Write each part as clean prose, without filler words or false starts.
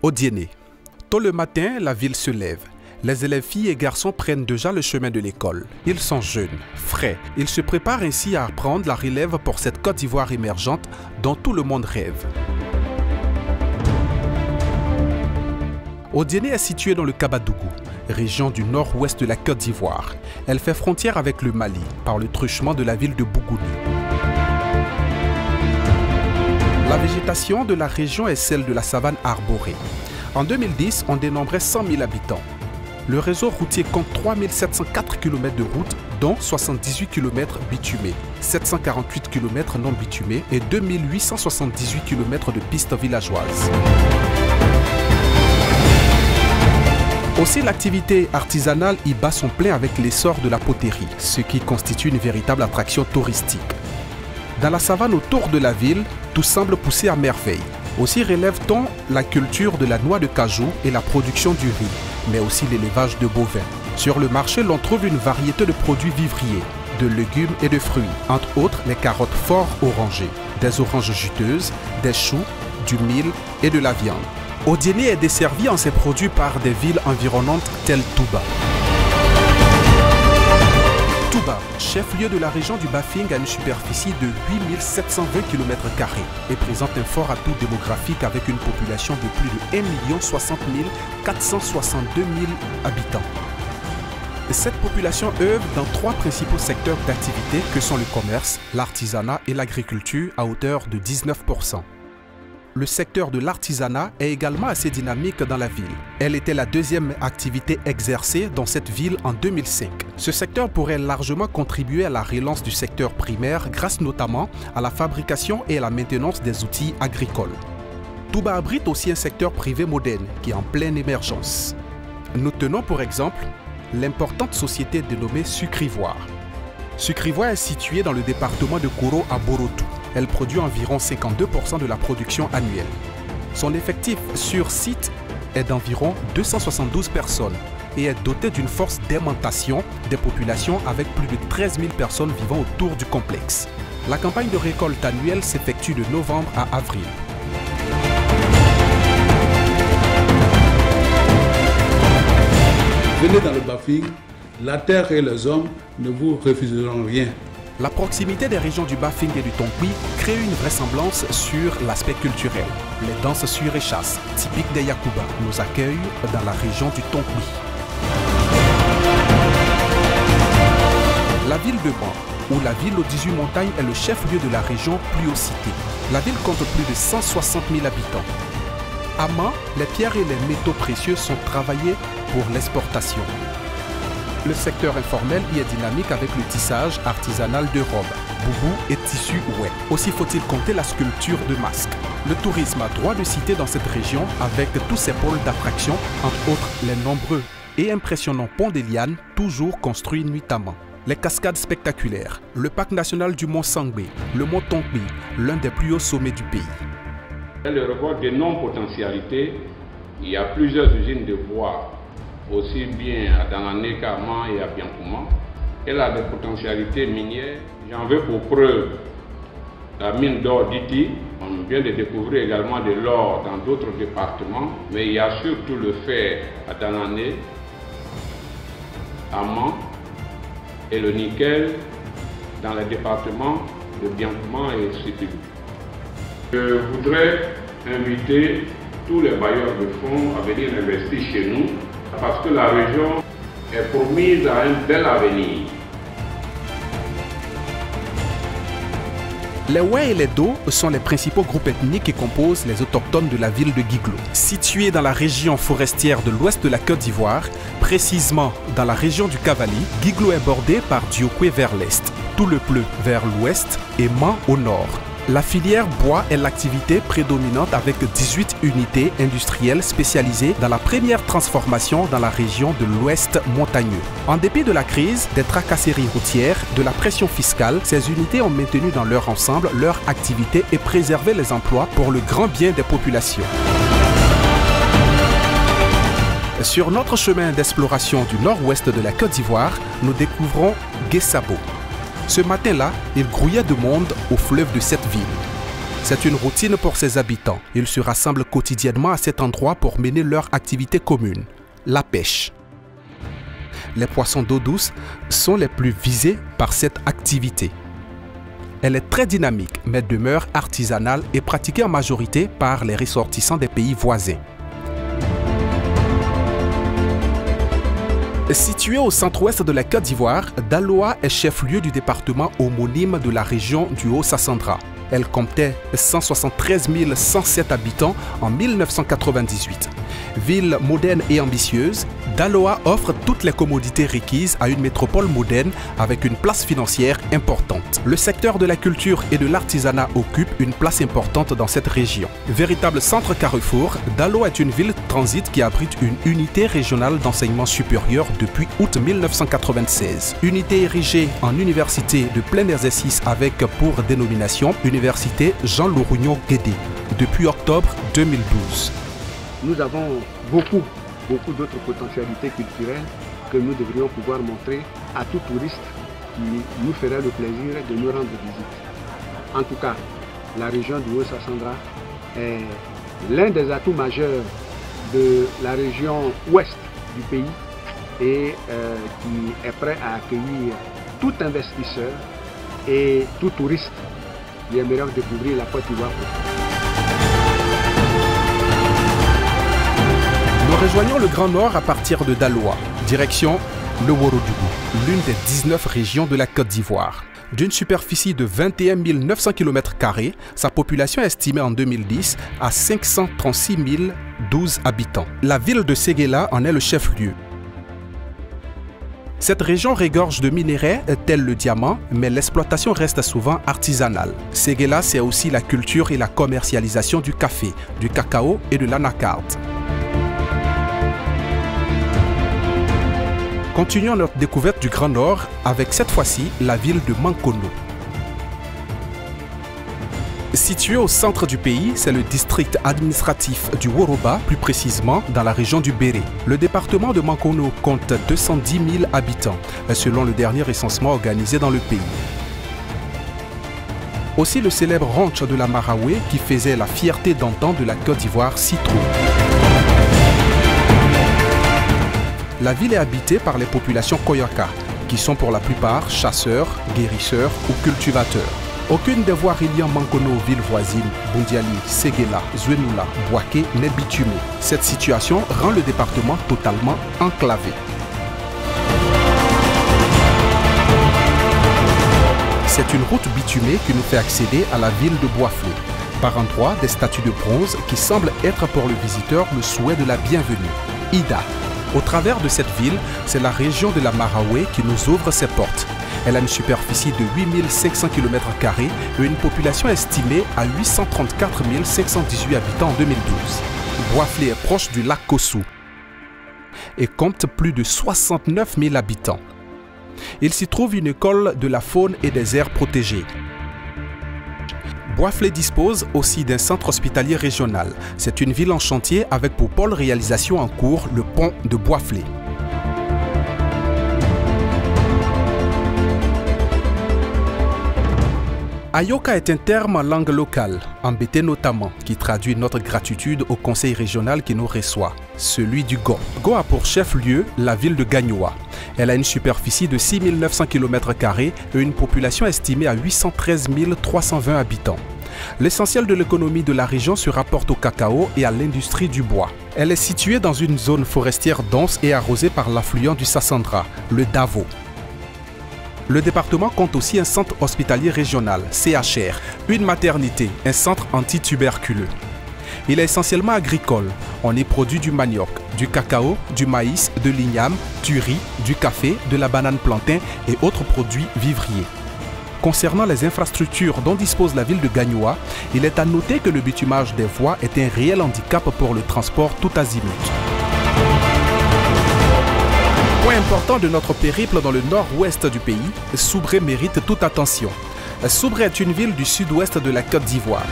Odiéné. Tôt le matin, la ville se lève. Les élèves filles et garçons prennent déjà le chemin de l'école. Ils sont jeunes, frais. Ils se préparent ainsi à prendre la relève pour cette Côte d'Ivoire émergente dont tout le monde rêve. Odiéné est située dans le Kabadougou, région du nord-ouest de la Côte d'Ivoire. Elle fait frontière avec le Mali par le truchement de la ville de Bougouni. La végétation de la région est celle de la savane arborée. En 2010, on dénombrait 100 000 habitants. Le réseau routier compte 3 704 km de routes, dont 78 km bitumés, 748 km non bitumés et 2 878 km de pistes villageoises. Aussi, l'activité artisanale y bat son plein avec l'essor de la poterie, ce qui constitue une véritable attraction touristique. Dans la savane autour de la ville, tout semble pousser à merveille. Aussi relève-t-on la culture de la noix de cajou et la production du riz, mais aussi l'élevage de bovins. Sur le marché, l'on trouve une variété de produits vivriers, de légumes et de fruits, entre autres les carottes fort orangées, des oranges juteuses, des choux, du mil et de la viande. Odiéné est desservi en ses produits par des villes environnantes telles Touba. Touba, chef-lieu de la région du Bafing, a une superficie de 8 720 km² et présente un fort atout démographique avec une population de plus de 1 060 462 000 habitants. Cette population œuvre dans 3 principaux secteurs d'activité que sont le commerce, l'artisanat et l'agriculture à hauteur de 19%. Le secteur de l'artisanat est également assez dynamique dans la ville. Elle était la deuxième activité exercée dans cette ville en 2005. Ce secteur pourrait largement contribuer à la relance du secteur primaire grâce notamment à la fabrication et à la maintenance des outils agricoles. Touba abrite aussi un secteur privé moderne qui est en pleine émergence. Nous tenons pour exemple l'importante société dénommée Sucrivoire. Sucrivoire est située dans le département de Koro à Borotou. Elle produit environ 52% de la production annuelle. Son effectif sur site est d'environ 272 personnes et est doté d'une force d'aimantation des populations avec plus de 13 000 personnes vivant autour du complexe. La campagne de récolte annuelle s'effectue de novembre à avril. Venez dans le Bafing, la terre et les hommes ne vous refuseront rien. La proximité des régions du Bafing et du Tonkouy crée une vraisemblance sur l'aspect culturel. Les danses sur échasse, typiques des Yakuba, nous accueillent dans la région du Tonkouy. La ville de Ban, ou la ville aux 18 montagnes, est le chef-lieu de la région plus haut cité. La ville compte plus de 160 000 habitants. À Man, les pierres et les métaux précieux sont travaillés pour l'exportation. Le secteur informel y est dynamique avec le tissage artisanal de robes, boubous et tissus ouais. Aussi faut-il compter la sculpture de masques. Le tourisme a droit de citer dans cette région avec tous ses pôles d'attraction, entre autres les nombreux et impressionnants ponts des Lianes, toujours construits nuitamment. Les cascades spectaculaires, le parc national du Mont Sangbé, le Mont Tonkouy, l'un des plus hauts sommets du pays. Elle regorge d'énormes potentialités. Il y a plusieurs usines de bois, aussi bien à Danané qu'à Man et à Biancouma. Elle a des potentialités minières. J'en veux pour preuve la mine d'or d'Iti. On vient de découvrir également de l'or dans d'autres départements, mais il y a surtout le fer à Danané, à Man, et le nickel dans les départements de Biancouma et Sétil. Je voudrais inviter tous les bailleurs de fonds à venir investir chez nous, parce que la région est promise à un bel avenir. Les Ouai et les Do sont les principaux groupes ethniques qui composent les autochtones de la ville de Guiglo. Située dans la région forestière de l'ouest de la Côte d'Ivoire, précisément dans la région du Cavali, Guiglo est bordé par Diokwe vers l'est, Toulepleu vers l'ouest et Man au nord. La filière bois est l'activité prédominante avec 18 unités industrielles spécialisées dans la première transformation dans la région de l'Ouest montagneux. En dépit de la crise, des tracasseries routières, de la pression fiscale, ces unités ont maintenu dans leur ensemble leur activité et préservé les emplois pour le grand bien des populations. Sur notre chemin d'exploration du nord-ouest de la Côte d'Ivoire, nous découvrons Guessabo. Ce matin-là, il grouillait de monde au fleuve de cette ville. C'est une routine pour ses habitants. Ils se rassemblent quotidiennement à cet endroit pour mener leur activité commune, la pêche. Les poissons d'eau douce sont les plus visés par cette activité. Elle est très dynamique, mais demeure artisanale et pratiquée en majorité par les ressortissants des pays voisins. Située au centre-ouest de la Côte d'Ivoire, Daloa est chef-lieu du département homonyme de la région du Haut-Sassandra. Elle comptait 173 107 habitants en 1998. Ville moderne et ambitieuse, Daloa offre toutes les commodités requises à une métropole moderne avec une place financière importante. Le secteur de la culture et de l'artisanat occupe une place importante dans cette région. Véritable centre carrefour, Daloa est une ville transit qui abrite une unité régionale d'enseignement supérieur depuis août 1996. Unité érigée en université de plein exercice avec pour dénomination Université Jean Lourougnon Guédé depuis octobre 2012. Nous avons beaucoup d'autres potentialités culturelles que nous devrions pouvoir montrer à tout touriste qui nous ferait le plaisir de nous rendre visite. En tout cas, la région du Haut-Sassandra est l'un des atouts majeurs de la région ouest du pays et qui est prêt à accueillir tout investisseur et tout touriste qui aimerait découvrir la Côte d'Ivoire. Nous rejoignons le Grand Nord à partir de Daloa, direction le Ouorodougou, l'une des 19 régions de la Côte d'Ivoire. D'une superficie de 21 900 km², sa population est estimée en 2010 à 536 012 habitants. La ville de Séguéla en est le chef-lieu. Cette région regorge de minerais tels le diamant, mais l'exploitation reste souvent artisanale. Séguéla, c'est aussi la culture et la commercialisation du café, du cacao et de l'anacarde. Continuons notre découverte du Grand Nord avec cette fois-ci la ville de Mankono. Situé au centre du pays, c'est le district administratif du Woroba, plus précisément dans la région du Béré. Le département de Mankono compte 210 000 habitants, selon le dernier recensement organisé dans le pays. Aussi le célèbre ranch de la Maraoué qui faisait la fierté d'antan de la Côte d'Ivoire s'y trouve. La ville est habitée par les populations Koyaka, qui sont pour la plupart chasseurs, guérisseurs ou cultivateurs. Aucune des voies reliant Mankono aux villes voisines, Bundiali, Séguéla, Zouenoula, Bouaké, n'est bitumée. Cette situation rend le département totalement enclavé. C'est une route bitumée qui nous fait accéder à la ville de Bouaflé. Par endroits, des statues de bronze qui semblent être pour le visiteur le souhait de la bienvenue. Ida. Au travers de cette ville, c'est la région de la Maraoué qui nous ouvre ses portes. Elle a une superficie de 8 500 km² et une population estimée à 834 518 habitants en 2012. Bouaflé est proche du lac Kossou et compte plus de 69 000 habitants. Il s'y trouve une école de la faune et des aires protégées. Bouaflé dispose aussi d'un centre hospitalier régional. C'est une ville en chantier avec pour pôle réalisation en cours le pont de Bouaflé. Ayoka est un terme en langue locale, embêté notamment, qui traduit notre gratitude au conseil régional qui nous reçoit, celui du Go. Go a pour chef-lieu la ville de Gagnoa. Elle a une superficie de 6 900 km² et une population estimée à 813 320 habitants. L'essentiel de l'économie de la région se rapporte au cacao et à l'industrie du bois. Elle est située dans une zone forestière dense et arrosée par l'affluent du Sassandra, le Davo. Le département compte aussi un centre hospitalier régional, CHR, une maternité, un centre antituberculeux. Il est essentiellement agricole. On y produit du manioc, du cacao, du maïs, de l'igname, du riz, du café, de la banane plantain et autres produits vivriers. Concernant les infrastructures dont dispose la ville de Gagnoa, il est à noter que le bitumage des voies est un réel handicap pour le transport tout azimut. Point important de notre périple dans le nord-ouest du pays, Soubré mérite toute attention. Soubré est une ville du sud-ouest de la Côte d'Ivoire.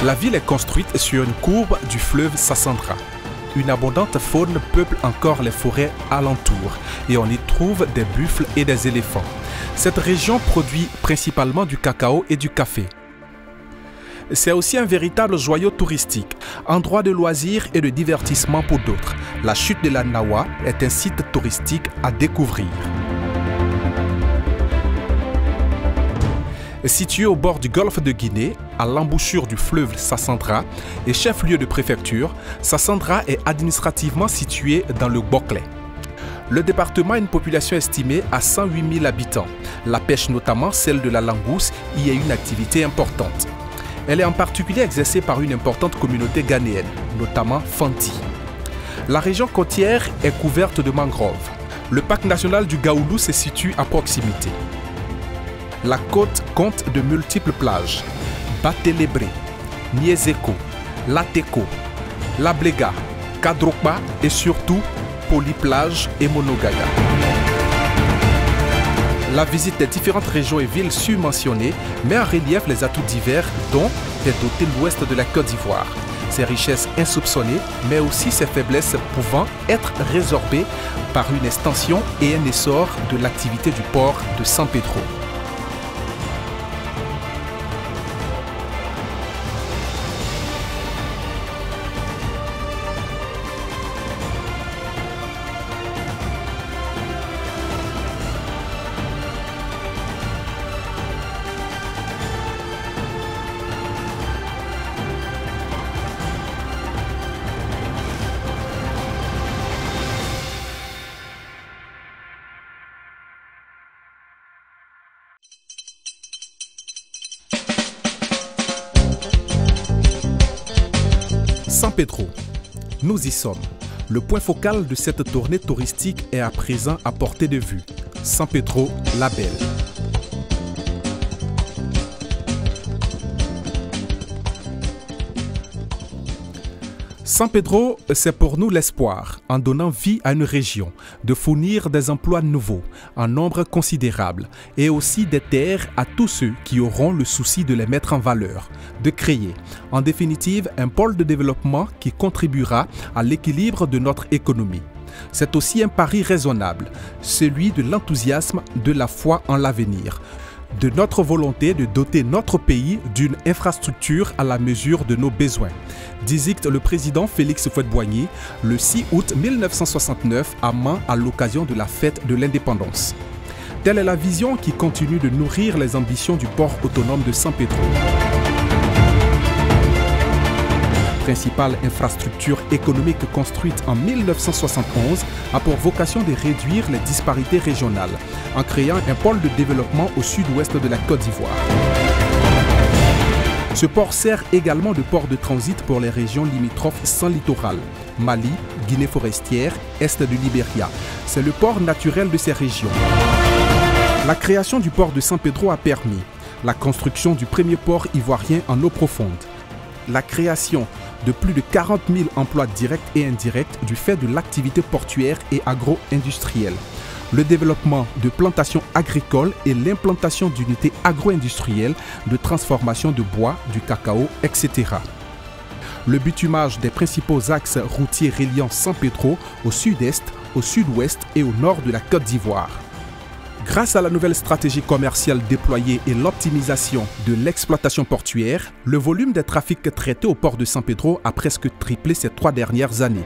La ville est construite sur une courbe du fleuve Sassandra. une abondante faune peuple encore les forêts alentours et on y trouve des buffles et des éléphants. Cette région produit principalement du cacao et du café. C'est aussi un véritable joyau touristique, endroit de loisirs et de divertissement pour d'autres. La chute de la Nawa est un site touristique à découvrir. Situé au bord du golfe de Guinée, à l'embouchure du fleuve Sassandra et chef-lieu de préfecture, Sassandra est administrativement situé dans le Boclé. Le département a une population estimée à 108 000 habitants. La pêche, notamment celle de la langouste, y est une activité importante. Elle est en particulier exercée par une importante communauté ghanéenne, notamment Fanti. La région côtière est couverte de mangroves. Le parc national du Gaoulou se situe à proximité. La côte compte de multiples plages. Batelébré, Niezeko, Lateko, Lablega, Kadrokba et surtout Polyplage et Monogaya. La visite des différentes régions et villes surmentionnées met en relief les atouts divers dont est doté l'ouest de la Côte d'Ivoire. Ses richesses insoupçonnées, mais aussi ses faiblesses pouvant être résorbées par une extension et un essor de l'activité du port de San Pedro. San Pedro, nous y sommes. Le point focal de cette tournée touristique est à présent à portée de vue. San Pedro la Belle. San Pedro, c'est pour nous l'espoir, en donnant vie à une région, de fournir des emplois nouveaux, en nombre considérable, et aussi des terres à tous ceux qui auront le souci de les mettre en valeur, de créer, en définitive, un pôle de développement qui contribuera à l'équilibre de notre économie. C'est aussi un pari raisonnable, celui de l'enthousiasme, de la foi en l'avenir, de notre volonté de doter notre pays d'une infrastructure à la mesure de nos besoins, dicte le président Félix Houphouët-Boigny le 6 août 1969 à Mans à l'occasion de la fête de l'indépendance. Telle est la vision qui continue de nourrir les ambitions du port autonome de San Pedro. Principale infrastructure économique construite en 1971, a pour vocation de réduire les disparités régionales en créant un pôle de développement au sud-ouest de la Côte d'Ivoire. Ce port sert également de port de transit pour les régions limitrophes sans littoral, Mali, Guinée forestière, Est du Libéria. C'est le port naturel de ces régions. La création du port de San Pedro a permis la construction du premier port ivoirien en eau profonde, la création de plus de 40 000 emplois directs et indirects du fait de l'activité portuaire et agro-industrielle, le développement de plantations agricoles et l'implantation d'unités agro-industrielles de transformation de bois, du cacao, etc. Le bitumage des principaux axes routiers reliant San Pedro au sud-est, au sud-ouest et au nord de la Côte d'Ivoire. Grâce à la nouvelle stratégie commerciale déployée et l'optimisation de l'exploitation portuaire, le volume des trafics traités au port de San Pedro a presque triplé ces 3 dernières années.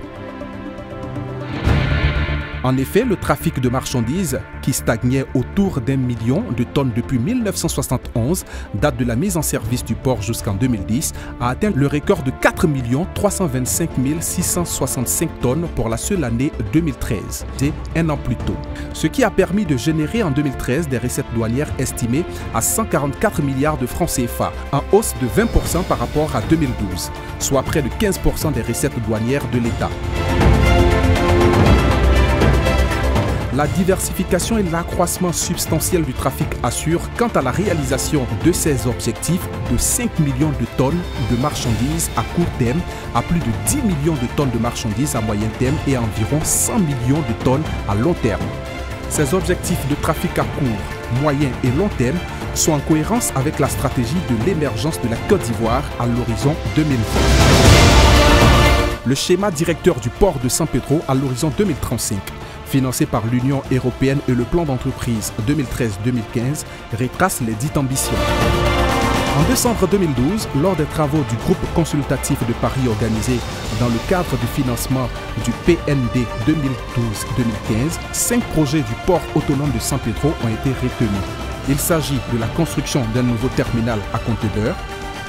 En effet, le trafic de marchandises, qui stagnait autour d'1 million de tonnes depuis 1971, date de la mise en service du port jusqu'en 2010, a atteint le record de 4 325 665 tonnes pour la seule année 2013, c'est un an plus tôt. Ce qui a permis de générer en 2013 des recettes douanières estimées à 144 milliards de francs CFA, en hausse de 20% par rapport à 2012, soit près de 15% des recettes douanières de l'État. La diversification et l'accroissement substantiel du trafic assurent, quant à la réalisation de ces objectifs, de 5 millions de tonnes de marchandises à court terme à plus de 10 millions de tonnes de marchandises à moyen terme et à environ 100 millions de tonnes à long terme. Ces objectifs de trafic à court, moyen et long terme sont en cohérence avec la stratégie de l'émergence de la Côte d'Ivoire à l'horizon 2020. le schéma directeur du port de San Pedro à l'horizon 2035, financé par l'Union européenne et le plan d'entreprise 2013-2015, retrace les dites ambitions. En décembre 2012, lors des travaux du groupe consultatif de Paris organisé dans le cadre du financement du PND 2012-2015, 5 projets du port autonome de San Pedro ont été retenus. Il s'agit de la construction d'un nouveau terminal à conteneurs,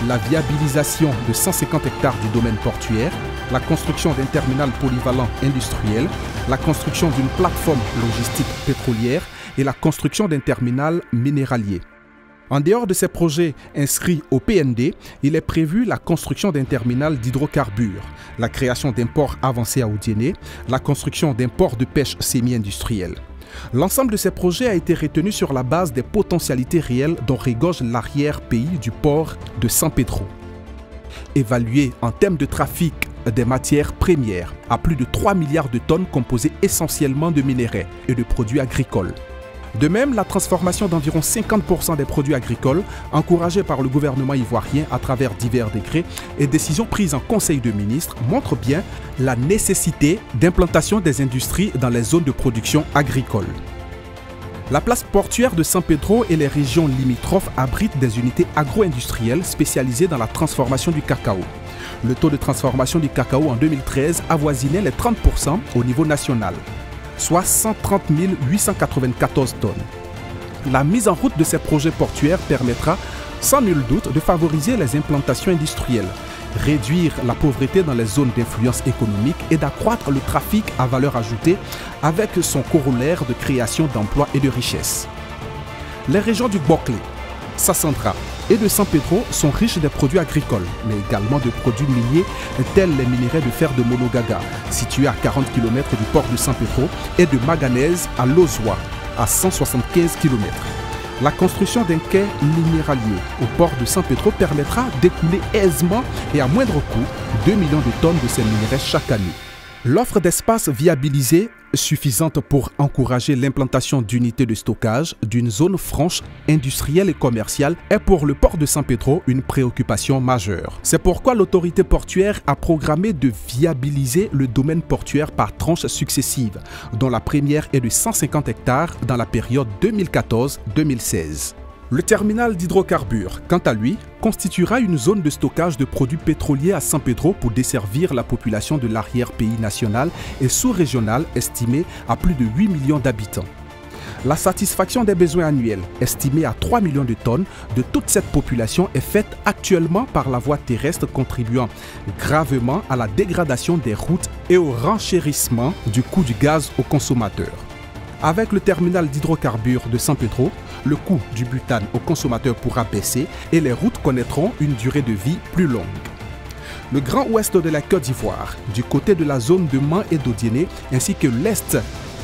la viabilisation de 150 hectares du domaine portuaire, la construction d'un terminal polyvalent industriel, la construction d'une plateforme logistique pétrolière et la construction d'un terminal minéralier. En dehors de ces projets inscrits au PND, il est prévu la construction d'un terminal d'hydrocarbures, la création d'un port avancé à Odiéné, la construction d'un port de pêche semi-industriel. L'ensemble de ces projets a été retenu sur la base des potentialités réelles dont regorge l'arrière-pays du port de San Pedro. Évalué en termes de trafic des matières premières à plus de 3 milliards de tonnes composées essentiellement de minerais et de produits agricoles. De même, la transformation d'environ 50% des produits agricoles, encouragée par le gouvernement ivoirien à travers divers décrets et décisions prises en Conseil de ministres, montre bien la nécessité d'implantation des industries dans les zones de production agricole. La place portuaire de San Pedro et les régions limitrophes abritent des unités agro-industrielles spécialisées dans la transformation du cacao. Le taux de transformation du cacao en 2013 avoisinait les 30% au niveau national, soit 130 894 tonnes. La mise en route de ces projets portuaires permettra sans nul doute de favoriser les implantations industrielles, réduire la pauvreté dans les zones d'influence économique et d'accroître le trafic à valeur ajoutée avec son corollaire de création d'emplois et de richesses. Les régions du Boclé, Sassandra et de San Pedro sont riches des produits agricoles, mais également de produits miniers tels les minerais de fer de Monogaga, situés à 40 km du port de San Pedro, et de manganèse à Lozwa, à 175 km. La construction d'un quai minéralier au port de San Pedro permettra d'écouler aisément et à moindre coût 2 millions de tonnes de ces minerais chaque année. L'offre d'espace viabilisée suffisante pour encourager l'implantation d'unités de stockage d'une zone franche industrielle et commerciale est pour le port de San Pedro une préoccupation majeure. C'est pourquoi l'autorité portuaire a programmé de viabiliser le domaine portuaire par tranches successives, dont la première est de 150 hectares dans la période 2014-2016. Le terminal d'hydrocarbures, quant à lui, constituera une zone de stockage de produits pétroliers à San Pedro pour desservir la population de l'arrière-pays national et sous-régional estimée à plus de 8 millions d'habitants. La satisfaction des besoins annuels, estimés à 3 millions de tonnes, de toute cette population est faite actuellement par la voie terrestre, contribuant gravement à la dégradation des routes et au renchérissement du coût du gaz aux consommateurs. Avec le terminal d'hydrocarbures de San Pedro, le coût du butane aux consommateurs pourra baisser et les routes connaîtront une durée de vie plus longue. Le Grand Ouest de la Côte d'Ivoire, du côté de la zone de Man et d'Odiéné, ainsi que l'Est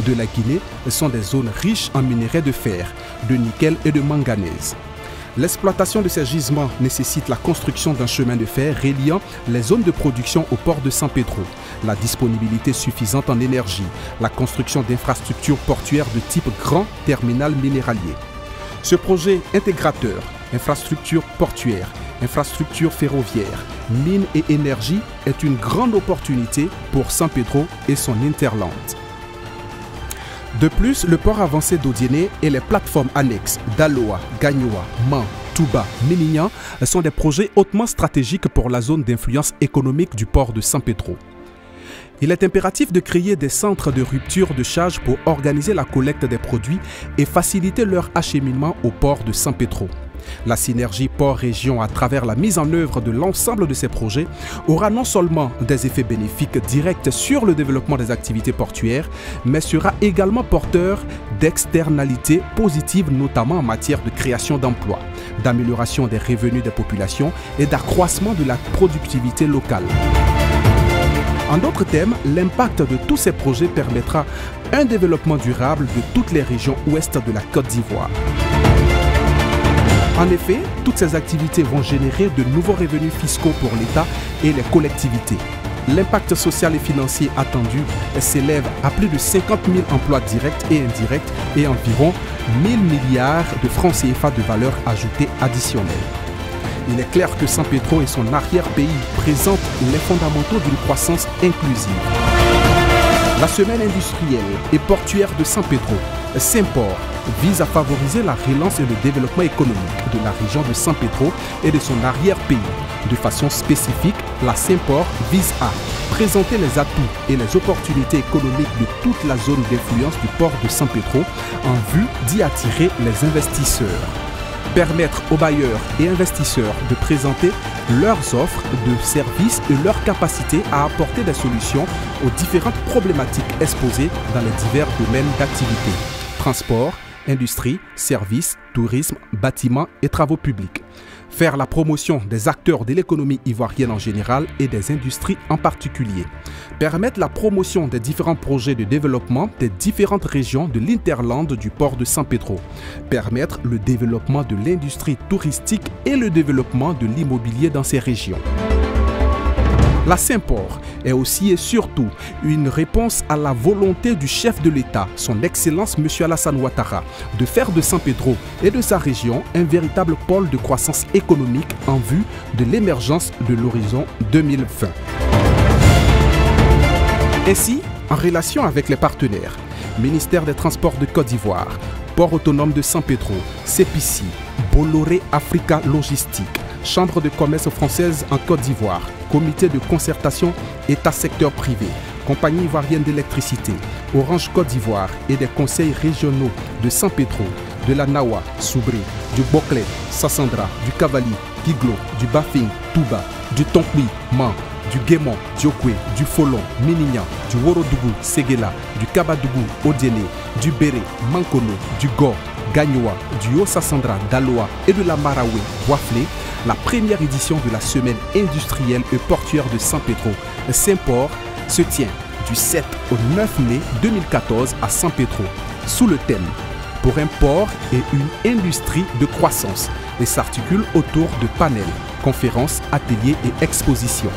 de la Guinée, sont des zones riches en minerais de fer, de nickel et de manganèse. L'exploitation de ces gisements nécessite la construction d'un chemin de fer reliant les zones de production au port de San Pedro, la disponibilité suffisante en énergie, la construction d'infrastructures portuaires de type grand terminal minéralier. Ce projet intégrateur, infrastructures portuaires, infrastructures ferroviaires, mines et énergie est une grande opportunité pour San Pedro et son hinterland. De plus, le port avancé d'Odiéné et les plateformes annexes d'Aloa, Gagnoa, Man, Touba, Minignan sont des projets hautement stratégiques pour la zone d'influence économique du port de San Pedro. Il est impératif de créer des centres de rupture de charge pour organiser la collecte des produits et faciliter leur acheminement au port de San Pedro. La synergie port-région à travers la mise en œuvre de l'ensemble de ces projets aura non seulement des effets bénéfiques directs sur le développement des activités portuaires, mais sera également porteur d'externalités positives, notamment en matière de création d'emplois, d'amélioration des revenus des populations et d'accroissement de la productivité locale. En d'autres termes, l'impact de tous ces projets permettra un développement durable de toutes les régions ouest de la Côte d'Ivoire. En effet, toutes ces activités vont générer de nouveaux revenus fiscaux pour l'État et les collectivités. L'impact social et financier attendu s'élève à plus de 50 000 emplois directs et indirects et environ 1 000 milliards de francs CFA de valeur ajoutée additionnelle. Il est clair que San Pedro et son arrière-pays présentent les fondamentaux d'une croissance inclusive. La semaine industrielle et portuaire de San Pedro, Simport, vise à favoriser la relance et le développement économique de la région de San Pedro et de son arrière-pays. De façon spécifique, la Simport vise à présenter les atouts et les opportunités économiques de toute la zone d'influence du port de San Pedro en vue d'y attirer les investisseurs. Permettre aux bailleurs et investisseurs de présenter leurs offres de services et leur capacité à apporter des solutions aux différentes problématiques exposées dans les divers domaines d'activité. Transport, industrie, services, tourisme, bâtiments et travaux publics. Faire la promotion des acteurs de l'économie ivoirienne en général et des industries en particulier. Permettre la promotion des différents projets de développement des différentes régions de l'Interland du port de San Pedro. Permettre le développement de l'industrie touristique et le développement de l'immobilier dans ces régions. La Simport est aussi et surtout une réponse à la volonté du chef de l'État, son Excellence M. Alassane Ouattara, de faire de San Pedro et de sa région un véritable pôle de croissance économique en vue de l'émergence de l'horizon 2020. Ainsi, en relation avec les partenaires, Ministère des Transports de Côte d'Ivoire, Port autonome de San Pedro, CEPICI, Bolloré Africa Logistique, Chambre de commerce française en Côte d'Ivoire, Comité de concertation État-secteur privé, Compagnie ivoirienne d'électricité, Orange Côte d'Ivoire et des conseils régionaux de San Pedro, de la Nawa, Soubré, du Boclet, Sassandra, du Cavali, Giglo, du Bafing, Touba, du Tonkwi, Man, du Guémon, Diokwe, du Folon, Minignan, du Worodougou, Séguéla, du Kabadougou, Odiene, du Béré, Mankono, du Go, Gagnoa, du Haut-Sassandra, Daloa et de la Maraoué, Waflé, la première édition de la semaine industrielle et portuaire de San Pedro, Simport, se tient du 7 au 9 mai 2014 à San Pedro, sous le thème « Pour un port et une industrie de croissance » et s'articule autour de panels, conférences, ateliers et expositions.